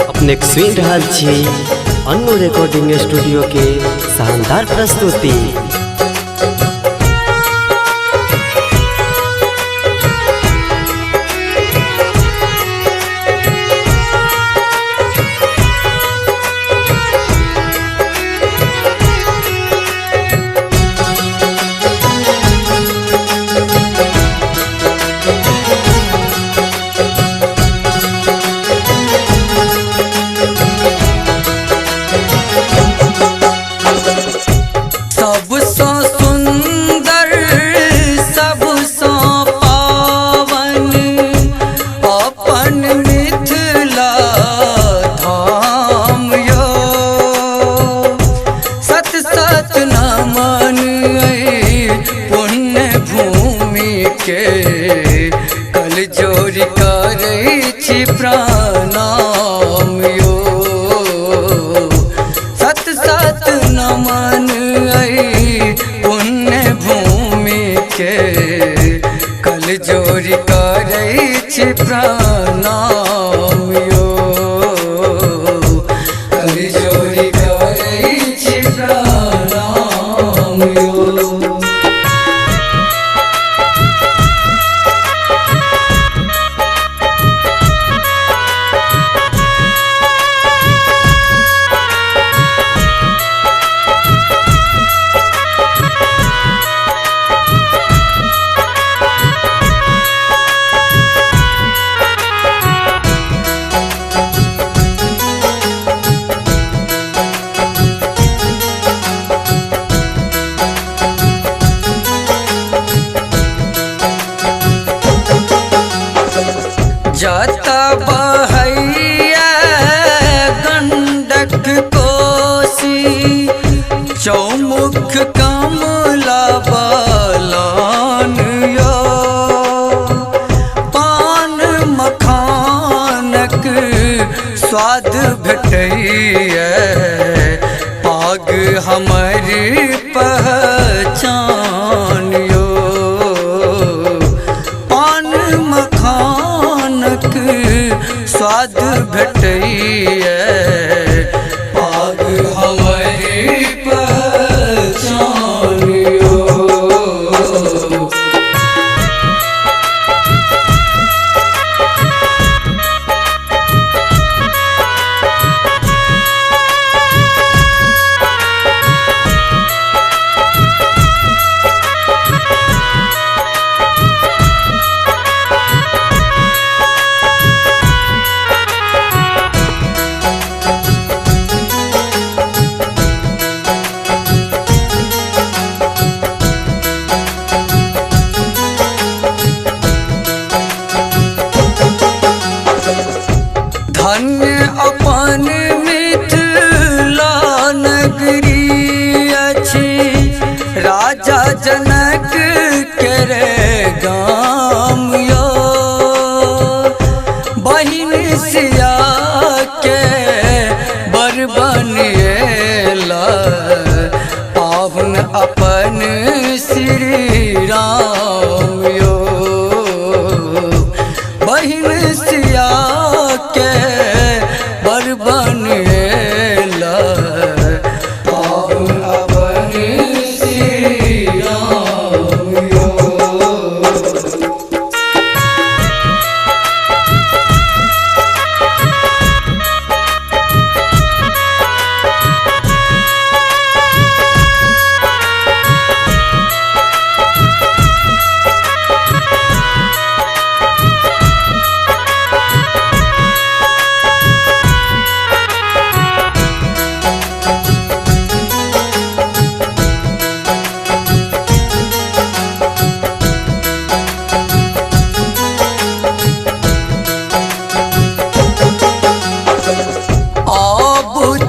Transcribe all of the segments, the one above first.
अपने सुन रहा छी अन्नू रिकॉर्डिंग स्टूडियो के शानदार प्रस्तुति। कल जोरी करे छी प्रणाम यो, सत सत नमन पुण्य भूमि के। कल जोरी करे छी प्रणाम यो, कल जोरी करे छी प्रणाम यो। जाता बहैया गंडक कोसी, चौमुख कमला बलान यो। पान मखानक स्वाद भेटैया, पाग हमर पहचान यो। पान मखानक स्वाद भेटैया, पाग हमर पहचान यो। धन्य अपन मिथिला नगरी अछि, राजा जनक केरे गाम यो। बहिन सिया के बर बनेला, पाहुन अपन श्री राम यो। बहिन सिया के बर बनेला, पाहुन अपन श्री राम यो।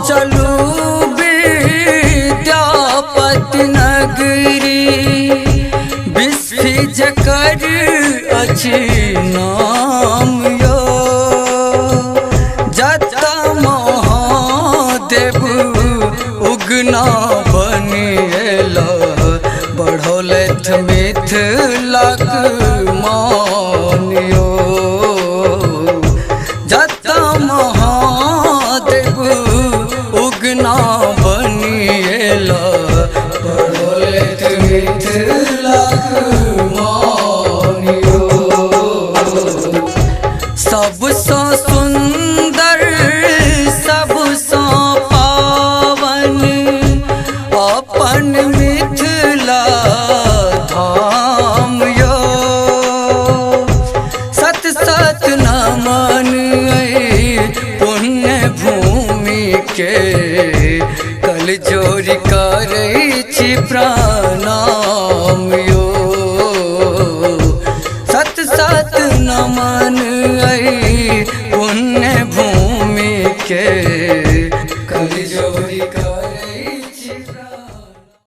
चलू विद्यापति नगरी, बिस्फी जकर अछि नाम यो। जता महादेव उगना बनिएला, बढ़ौलथ मित्र मिथिलाक मानियो जता महादेव उगना बनिएला परोलेत मिथिलाक मानियो सबसँ सुंदर सबसँ पावन अपन मिथिला धाम यो सत सत नमन पुण्य भूमि के कल जोरी करै छी प्रणाम यो